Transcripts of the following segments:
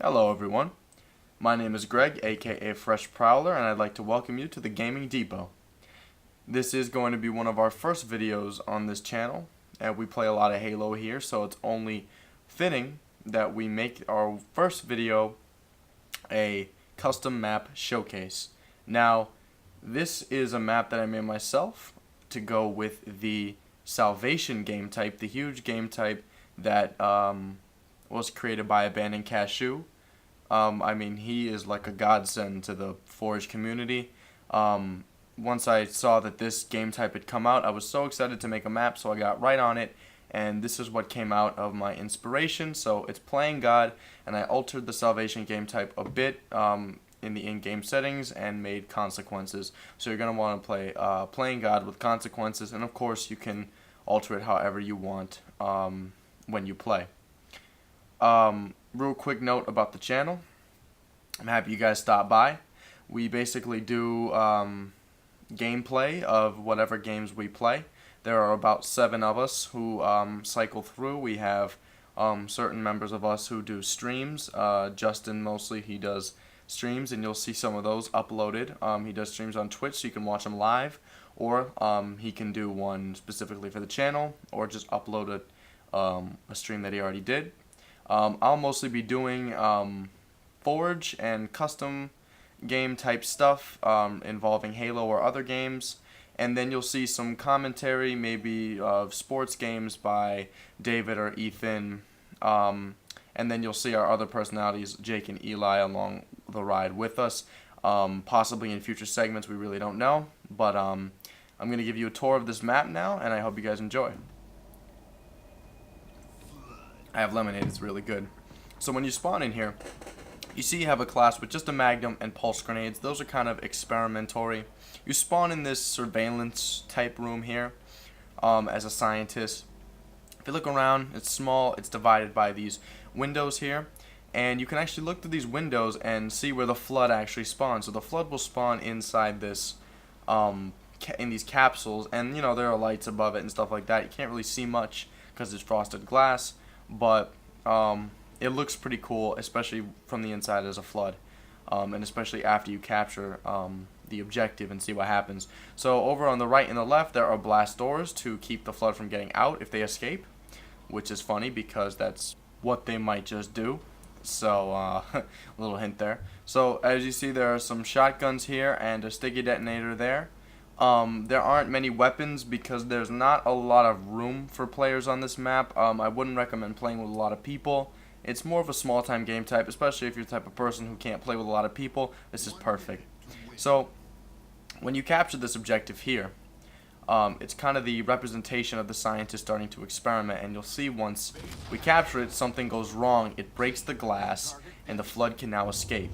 Hello everyone, my name is Greg, aka Fresh Prowler, and I'd like to welcome you to the Gaming Depot. This is going to be one of our first videos on this channel, and we play a lot of Halo here, so it's only fitting that we make our first video a custom map showcase. Now, this is a map that I made myself to go with the Salvation game type, the huge game type that was created by Abandoned Cashew. I mean, he is like a godsend to the Forge community. Once I saw that this game type had come out, I was so excited to make a map, so I got right on it, and this is what came out of my inspiration. So it's Playing God, and I altered the Salvation game type a bit in the in-game settings and made consequences. So you're going to want to play Playing God with consequences, and of course you can alter it however you want when you play. Real quick note about the channel. I'm happy you guys stopped by. We basically do gameplay of whatever games we play. There are about 7 of us who cycle through. We have certain members of us who do streams. Justin mostly, he does streams, and you'll see some of those uploaded. He does streams on Twitch, so you can watch him live, or he can do one specifically for the channel, or just upload a stream that he already did. I'll mostly be doing Forge and custom game type stuff involving Halo or other games, and then you'll see some commentary, maybe of sports games by David or Ethan, and then you'll see our other personalities, Jake and Eli, along the ride with us, possibly in future segments. We really don't know, but I'm going to give you a tour of this map now, and I hope you guys enjoy. I have lemonade, it's really good. So when you spawn in here, you see you have a class with just a magnum and pulse grenades. Those are kind of experimentary. You spawn in this surveillance type room here as a scientist. If you look around, it's small, it's divided by these windows here, and you can actually look through these windows and see where the flood actually spawns. So the flood will spawn inside this in these capsules, and you know, there are lights above it and stuff like that. You can't really see much because it's frosted glass, but it looks pretty cool, especially from the inside as a flood, and especially after you capture the objective and see what happens. So over on the right and the left, there are blast doors to keep the flood from getting out if they escape, which is funny because that's what they might just do. So a little hint there. So as you see, there are some shotguns here and a sticky detonator there. There aren't many weapons because there's not a lot of room for players on this map. I wouldn't recommend playing with a lot of people. It's more of a small time game type, especially if you're the type of person who can't play with a lot of people. This is perfect. So when you capture this objective here, it's kind of the representation of the scientist starting to experiment, and you'll see once we capture it, something goes wrong. It breaks the glass, and the flood can now escape.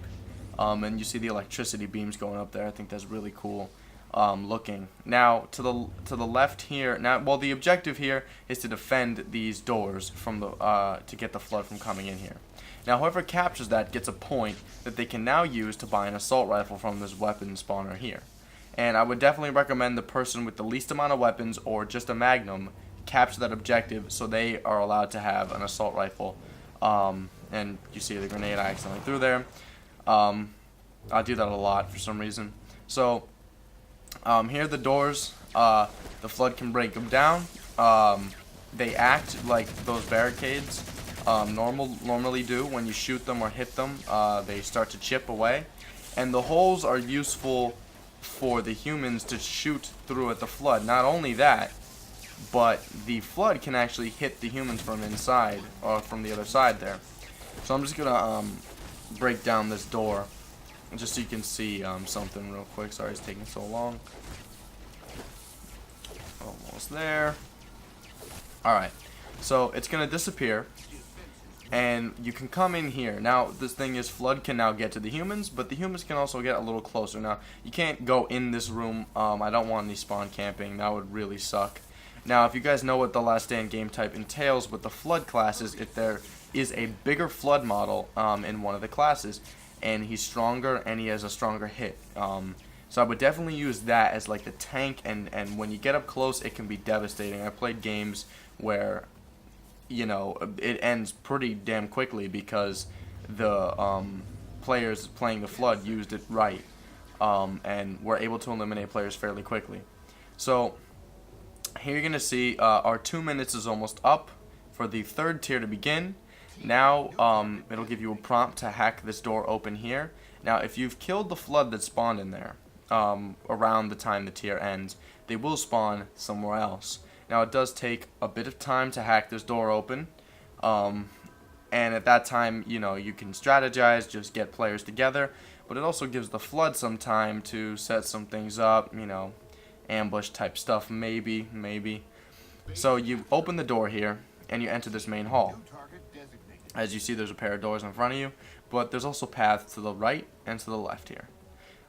And you see the electricity beams going up there. I think that's really cool. Looking now to the left here. Now, well, the objective here is to defend these doors from the to get the flood from coming in here. Now, whoever captures that gets a point that they can now use to buy an assault rifle from this weapon spawner here. And I would definitely recommend the person with the least amount of weapons or just a magnum capture that objective so they are allowed to have an assault rifle. And you see the grenade I accidentally threw there. I do that a lot for some reason. So here are the doors. The flood can break them down. They act like those barricades normally do. When you shoot them or hit them, they start to chip away. And the holes are useful for the humans to shoot through at the flood. Not only that, but the flood can actually hit the humans from inside or from the other side there. So I'm just gonna break down this door just so you can see something real quick. Sorry it's taking so long. Almost there. Alright, so it's gonna disappear, and you can come in here. Now this thing is, flood can now get to the humans, but the humans can also get a little closer. Now you can't go in this room. I don't want any spawn camping. That would really suck. Now if you guys know what the Last Stand game type entails with the flood classes, if there is a bigger flood model in one of the classes, and he's stronger and he has a stronger hit, so I would definitely use that as like the tank, and when you get up close it can be devastating. I played games where, you know, it ends pretty damn quickly because the players playing the Flood used it right, and were able to eliminate players fairly quickly. So here you're going to see our 2 minutes is almost up for the third tier to begin. Now it'll give you a prompt to hack this door open here. Now if you've killed the Flood that spawned in there around the time the tier ends, they will spawn somewhere else. Now it does take a bit of time to hack this door open, and at that time, you know, you can strategize, just get players together, but it also gives the Flood some time to set some things up, you know, ambush type stuff, maybe. So you open the door here, and you enter this main hall. As you see, there's a pair of doors in front of you, but there's also paths to the right and to the left here.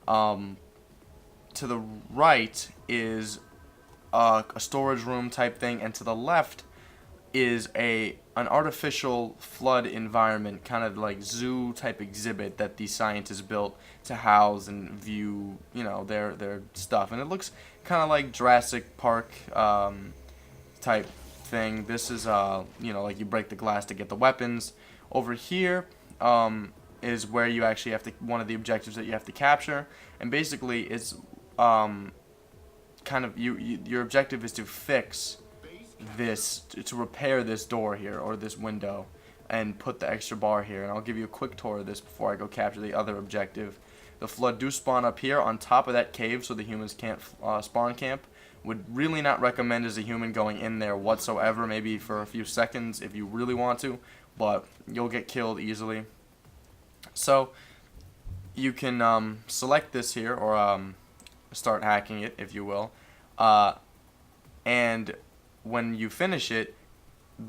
To the right is a storage room type thing, and to the left is an artificial Flood environment, kind of like zoo type exhibit that these scientists built to house and view, you know, their stuff. And it looks kind of like Jurassic Park type thing. This is you know, like you break the glass to get the weapons. Over here is where you actually have to, one of the objectives that you have to capture, and basically it's kind of your objective is to fix this, to repair this door here, or this window, and put the extra bar here. And I'll give you a quick tour of this before I go capture the other objective. The Flood do spawn up here on top of that cave, so the humans can't spawn camp. Would really not recommend as a human going in there whatsoever, maybe for a few seconds if you really want to, but you'll get killed easily. So you can select this here, or start hacking it, if you will, and when you finish it,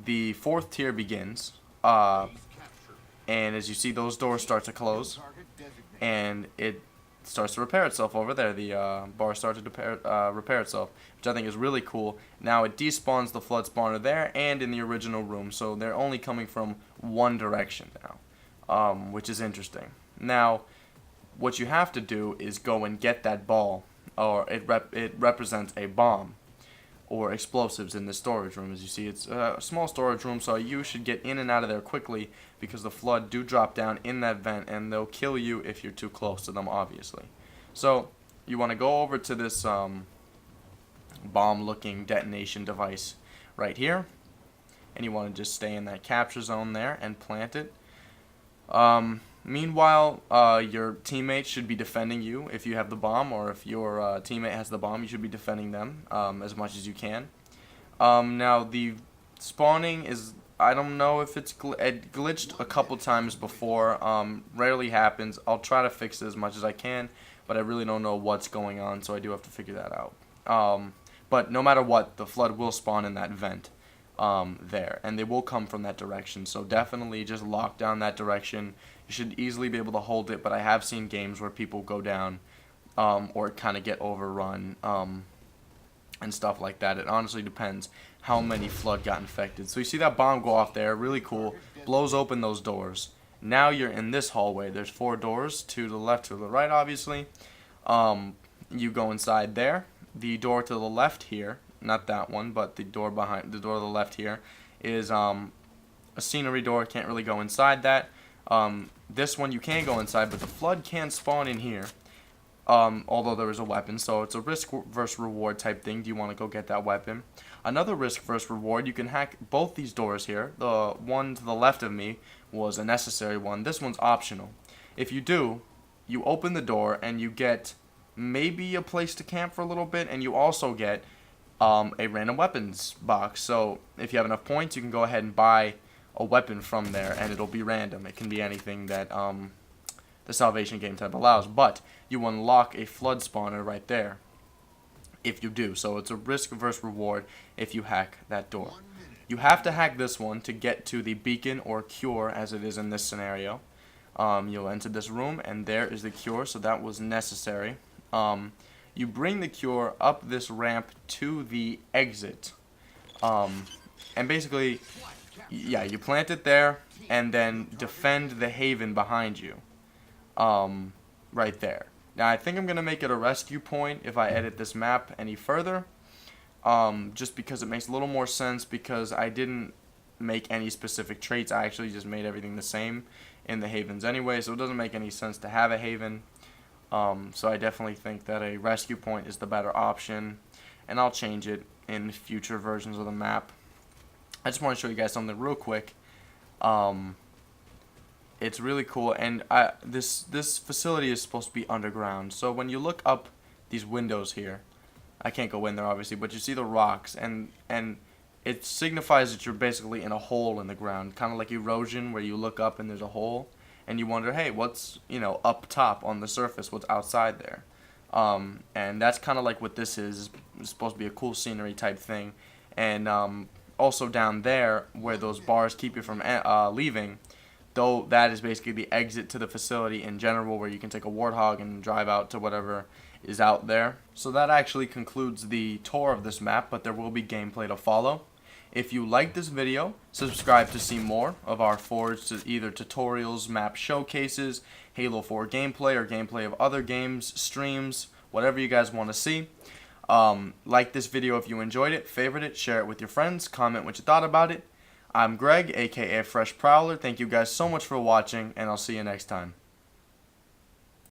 the fourth tier begins, and as you see, those doors start to close, and it starts to repair itself over there. The bar started to repair itself, which I think is really cool. Now it despawns the Flood spawner there and in the original room, so they're only coming from one direction now, which is interesting. Now, what you have to do is go and get that ball, or it represents a bomb or explosives in the storage room. As you see, it's a small storage room, so you should get in and out of there quickly, because the Flood do drop down in that vent, and they'll kill you if you're too close to them, obviously. So you want to go over to this bomb-looking detonation device right here, and you want to just stay in that capture zone there and plant it. Meanwhile, your teammates should be defending you if you have the bomb, or if your teammate has the bomb, you should be defending them as much as you can. Now, the spawning is, I don't know if it glitched a couple times before. Rarely happens. I'll try to fix it as much as I can, but I really don't know what's going on, so I do have to figure that out. But no matter what, the Flood will spawn in that vent there, and they will come from that direction, so definitely just lock down that direction. You should easily be able to hold it, but I have seen games where people go down or kind of get overrun and stuff like that. It honestly depends how many Flood got infected. So you see that bomb go off there, really cool, blows open those doors. Now you're in this hallway. There's 4 doors, to the left, to the right, obviously. You go inside there. The door to the left here, not that one, but the door behind, the door to the left here, is a scenery door. Can't really go inside that. This one you can go inside, but the Flood can spawn in here, although there is a weapon, so it's a risk versus reward type thing. Do you want to go get that weapon? Another risk versus reward, you can hack both these doors here. The one to the left of me was a necessary one. This one's optional. If you do, you open the door and you get maybe a place to camp for a little bit, and you also get a random weapons box. So if you have enough points, you can go ahead and buy a weapon from there, and it'll be random. It can be anything that the Salvation game type allows, but you unlock a Flood spawner right there if you do. So it's a risk versus reward if you hack that door. You have to hack this one to get to the beacon or cure, as it is in this scenario. You'll enter this room, and there is the cure, so that was necessary. You bring the cure up this ramp to the exit, and basically, yeah, you plant it there, and then defend the haven behind you, right there. Now, I think I'm going to make it a rescue point if I edit this map any further, just because it makes a little more sense, because I didn't make any specific traits. I actually just made everything the same in the havens anyway, so it doesn't make any sense to have a haven. So I definitely think that a rescue point is the better option, and I'll change it in future versions of the map. I just want to show you guys something real quick. It's really cool, and this facility is supposed to be underground. So when you look up these windows here, I can't go in there obviously, but you see the rocks, and it signifies that you're basically in a hole in the ground, kind of like erosion, where you look up and there's a hole, and you wonder, hey, what's up top on the surface? What's outside there? And that's kind of like what this is. It's supposed to be a cool scenery type thing, and also down there where those bars keep you from leaving, though that is basically the exit to the facility in general, where you can take a warthog and drive out to whatever is out there. So that actually concludes the tour of this map, but there will be gameplay to follow. If you like this video, subscribe to see more of our Forge, either tutorials, map showcases, Halo 4 gameplay, or gameplay of other games, streams, whatever you guys want to see. Like this video if you enjoyed it, favorite it, share it with your friends, comment what you thought about it. I'm Greg, aka Fresh Prowler. Thank you guys so much for watching, and I'll see you next time.